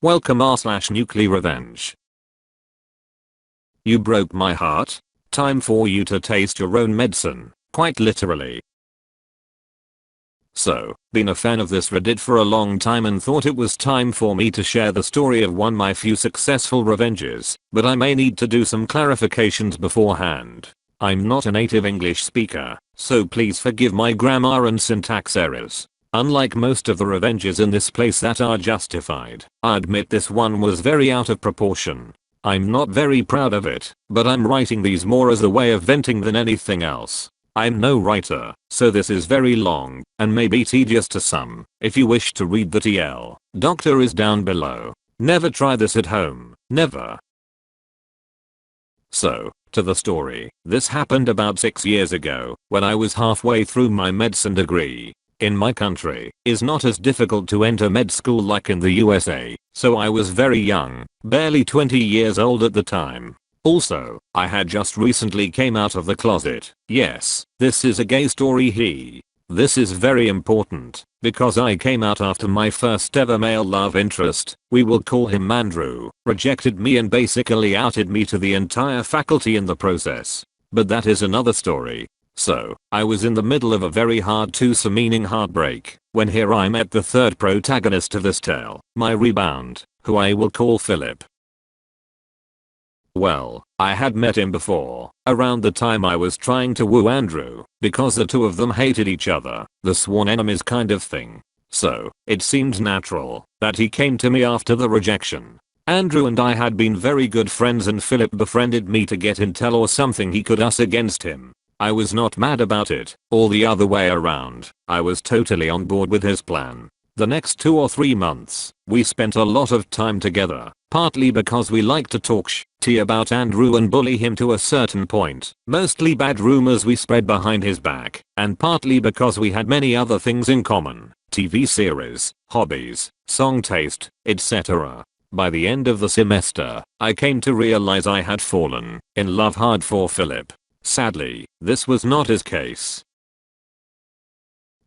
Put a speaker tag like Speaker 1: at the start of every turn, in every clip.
Speaker 1: Welcome r/Nuclearrevenge. You broke my heart. Time for you to taste your own medicine, quite literally. So, been a fan of this Reddit for a long time and thought it was time for me to share the story of one of my few successful revenges, but I may need to do some clarifications beforehand. I'm not a native English speaker, so please forgive my grammar and syntax errors. Unlike most of the revenges in this place that are justified, I admit this one was very out of proportion. I'm not very proud of it, but I'm writing these more as a way of venting than anything else. I'm no writer, so this is very long, and may be tedious to some. If you wish to read the TL, doctor is down below. Never try this at home, never. So, to the story. This happened about 6 years ago, when I was halfway through my medicine degree. In my country, it's not as difficult to enter med school like in the USA, so I was very young, barely 20 years old at the time. Also, I had just recently came out of the closet. Yes, this is a gay story. This is very important, because I came out after my first ever male love interest, we will call him Andrew, rejected me and basically outed me to the entire faculty in the process. But that is another story. So, I was in the middle of a very hard meaning heartbreak, when here I met the third protagonist of this tale, my rebound, who I will call Philip. Well, I had met him before, around the time I was trying to woo Andrew, because the two of them hated each other, the sworn enemies kind of thing. So, it seemed natural that he came to me after the rejection. Andrew and I had been very good friends and Philip befriended me to get intel or something he could us against him. I was not mad about it, or the other way around. I was totally on board with his plan. The next 2 or 3 months, we spent a lot of time together, partly because we like to talk shit about Andrew and bully him to a certain point, mostly bad rumors we spread behind his back, and partly because we had many other things in common, TV series, hobbies, song taste, etc. By the end of the semester, I came to realize I had fallen in love hard for Philip. Sadly, this was not his case.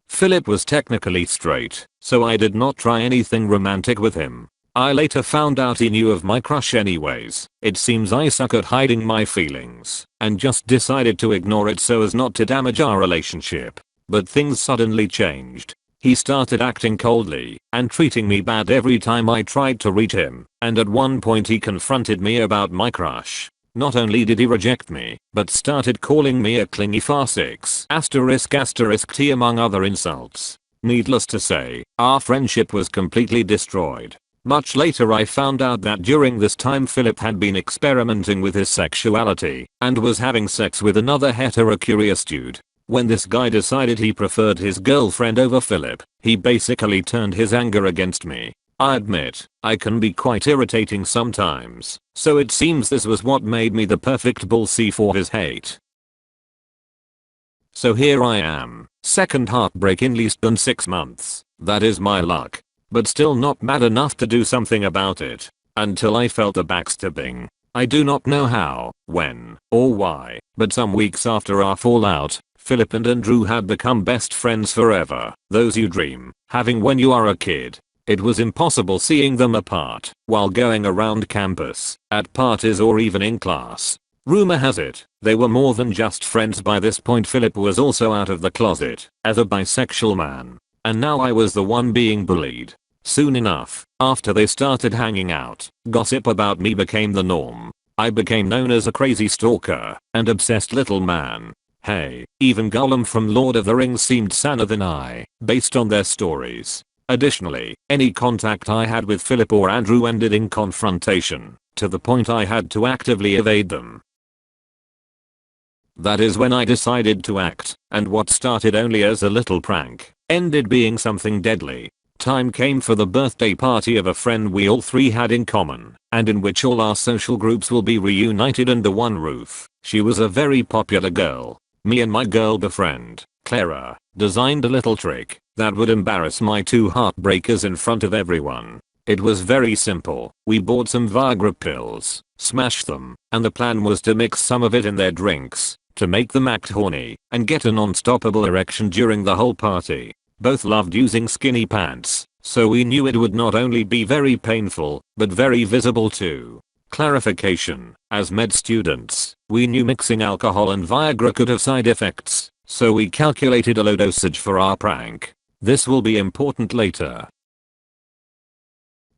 Speaker 1: Philip was technically straight, so I did not try anything romantic with him. I later found out he knew of my crush anyways. It seems I suck at hiding my feelings, and just decided to ignore it so as not to damage our relationship. But things suddenly changed. He started acting coldly, and treating me bad every time I tried to reach him, and at one point he confronted me about my crush. Not only did he reject me, but started calling me a clingy ****T among other insults. Needless to say, our friendship was completely destroyed. Much later I found out that during this time Philip had been experimenting with his sexuality, and was having sex with another hetero-curious dude. When this guy decided he preferred his girlfriend over Philip, he basically turned his anger against me. I admit, I can be quite irritating sometimes, so it seems this was what made me the perfect bull for his hate. So here I am, second heartbreak in less than 6 months. That is my luck. But still not mad enough to do something about it. Until I felt the backstabbing. I do not know how, when, or why, but some weeks after our fallout, Philip and Andrew had become best friends forever. Those you dream having when you are a kid. It was impossible seeing them apart while going around campus, at parties or even in class. Rumor has it, they were more than just friends by this point. Philip was also out of the closet as a bisexual man. And now I was the one being bullied. Soon enough, after they started hanging out, gossip about me became the norm. I became known as a crazy stalker and obsessed little man. Hey, even Gollum from Lord of the Rings seemed sanner than I, based on their stories. Additionally, any contact I had with Philip or Andrew ended in confrontation, to the point I had to actively evade them. That is when I decided to act, and what started only as a little prank, ended being something deadly. Time came for the birthday party of a friend we all three had in common, and in which all our social groups will be reunited under one roof. She was a very popular girl. Me and my girl befriend, Clara, designed a little trick that would embarrass my 2 heartbreakers in front of everyone. It was very simple. We bought some Viagra pills, smashed them, and the plan was to mix some of it in their drinks, to make them act horny, and get a non-stoppable erection during the whole party. Both loved using skinny pants, so we knew it would not only be very painful, but very visible too. Clarification: as med students, we knew mixing alcohol and Viagra could have side effects, so we calculated a low dosage for our prank. This will be important later.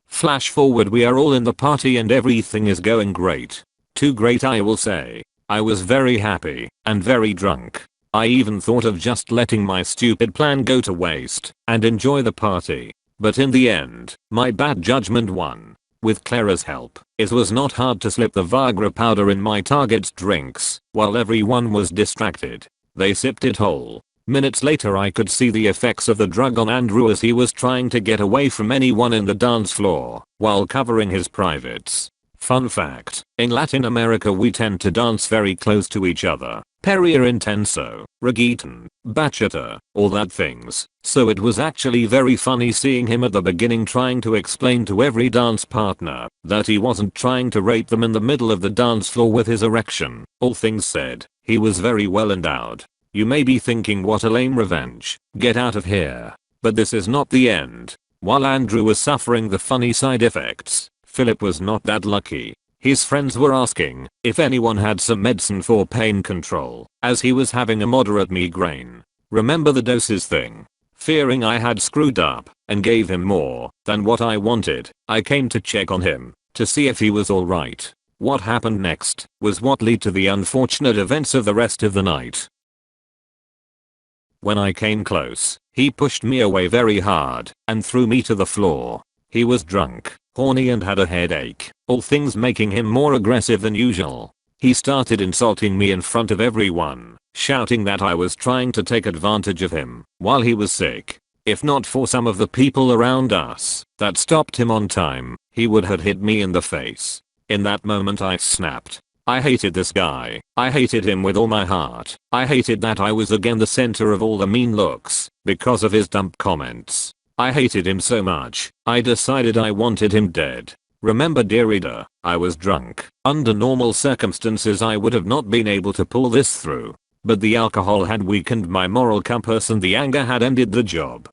Speaker 1: Flash forward, we are all in the party and everything is going great. Too great, I will say. I was very happy and very drunk. I even thought of just letting my stupid plan go to waste and enjoy the party. But in the end, my bad judgment won. With Clara's help, it was not hard to slip the Viagra powder in my target's drinks while everyone was distracted. They sipped it whole. Minutes later I could see the effects of the drug on Andrew as he was trying to get away from anyone in the dance floor while covering his privates. Fun fact, in Latin America we tend to dance very close to each other. Perrier intenso, reggaeton, bachata, all that things. So it was actually very funny seeing him at the beginning trying to explain to every dance partner that he wasn't trying to rape them in the middle of the dance floor with his erection. All things said, he was very well endowed. You may be thinking, what a lame revenge, get out of here. But this is not the end. While Andrew was suffering the funny side effects, Philip was not that lucky. His friends were asking if anyone had some medicine for pain control, as he was having a moderate migraine. Remember the doses thing? Fearing I had screwed up and gave him more than what I wanted, I came to check on him to see if he was alright. What happened next was what led to the unfortunate events of the rest of the night. When I came close, he pushed me away very hard and threw me to the floor. He was drunk, horny and had a headache, all things making him more aggressive than usual. He started insulting me in front of everyone, shouting that I was trying to take advantage of him while he was sick. If not for some of the people around us that stopped him on time, he would have hit me in the face. In that moment I snapped. I hated this guy. I hated him with all my heart. I hated that I was again the center of all the mean looks because of his dumb comments. I hated him so much, I decided I wanted him dead. Remember, dear reader, I was drunk. Under normal circumstances I would have not been able to pull this through. But the alcohol had weakened my moral compass and the anger had ended the job.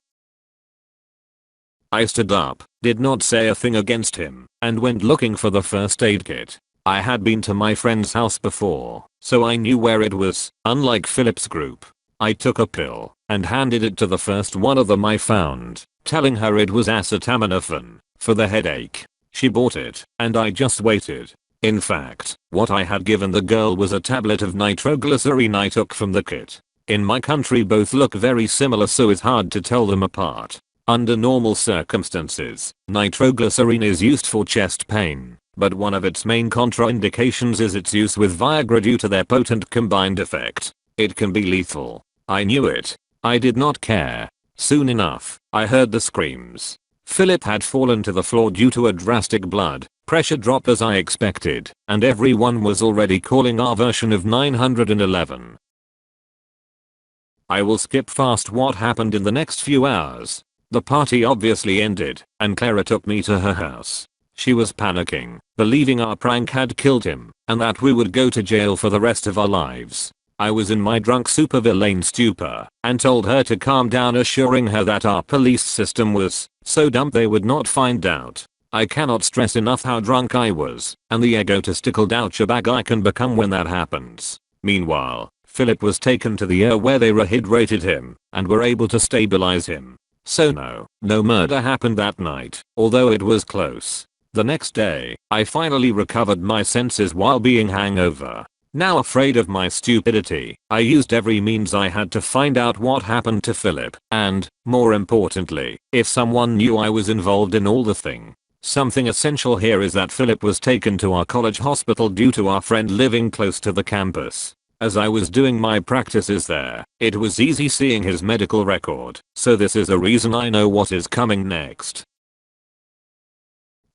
Speaker 1: I stood up, did not say a thing against him, and went looking for the first aid kit. I had been to my friend's house before, so I knew where it was, unlike Philip's group. I took a pill and handed it to the first one of them I found, telling her it was acetaminophen for the headache. She bought it, and I just waited. In fact, what I had given the girl was a tablet of nitroglycerin I took from the kit. In my country both look very similar, so it's hard to tell them apart. Under normal circumstances, nitroglycerin is used for chest pain, but one of its main contraindications is its use with Viagra due to their potent combined effect. It can be lethal. I knew it. I did not care. Soon enough, I heard the screams. Philip had fallen to the floor due to a drastic blood pressure drop as I expected, and everyone was already calling our version of 911. I will skip fast what happened in the next few hours. The party obviously ended, and Clara took me to her house. She was panicking, believing our prank had killed him, and that we would go to jail for the rest of our lives. I was in my drunk supervillain stupor, and told her to calm down, assuring her that our police system was so dumb they would not find out. I cannot stress enough how drunk I was, and the egotistical douchebag I can become when that happens. Meanwhile, Philip was taken to the ER where they rehydrated him, and were able to stabilize him. So no murder happened that night, although it was close. The next day, I finally recovered my senses while being hangover. Now afraid of my stupidity, I used every means I had to find out what happened to Philip, and, more importantly, if someone knew I was involved in all the thing. Something essential here is that Philip was taken to our college hospital due to our friend living close to the campus. As I was doing my practices there, it was easy seeing his medical record, so this is a reason I know what is coming next.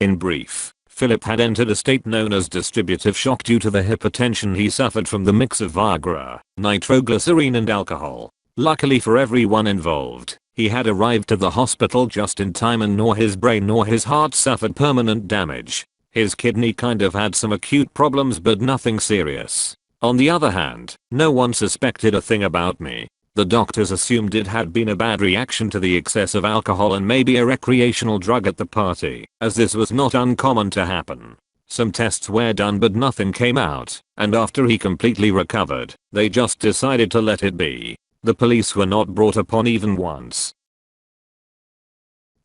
Speaker 1: In brief, Philip had entered a state known as distributive shock due to the hypertension he suffered from the mix of Viagra, nitroglycerin and alcohol. Luckily for everyone involved, he had arrived to the hospital just in time and nor his brain nor his heart suffered permanent damage. His kidney kind of had some acute problems but nothing serious. On the other hand, no one suspected a thing about me. The doctors assumed it had been a bad reaction to the excess of alcohol and maybe a recreational drug at the party, as this was not uncommon to happen. Some tests were done but nothing came out, and after he completely recovered, they just decided to let it be. The police were not brought upon even once.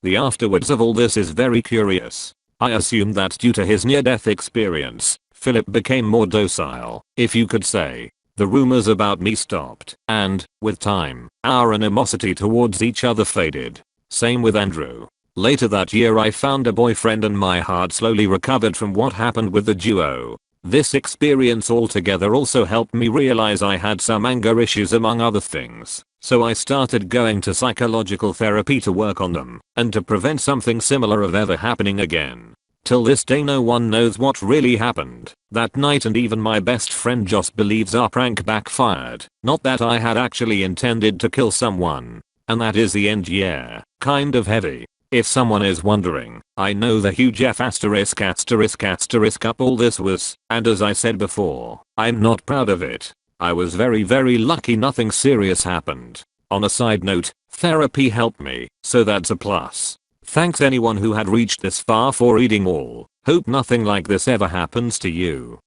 Speaker 1: The afterwards of all this is very curious. I assume that due to his near-death experience, Philip became more docile, if you could say. The rumors about me stopped, and, with time, our animosity towards each other faded. Same with Andrew. Later that year I found a boyfriend and my heart slowly recovered from what happened with the duo. This experience altogether also helped me realize I had some anger issues among other things, so I started going to psychological therapy to work on them, and to prevent something similar of ever happening again. Till this day no one knows what really happened that night, and even my best friend just believes our prank backfired, not that I had actually intended to kill someone. And that is the end. Yeah, kind of heavy. If someone is wondering, I know the huge F*** up all this was, and as I said before, I'm not proud of it. I was very lucky nothing serious happened. On a side note, therapy helped me, so that's a plus. Thanks anyone who had reached this far for reading all. Hope nothing like this ever happens to you.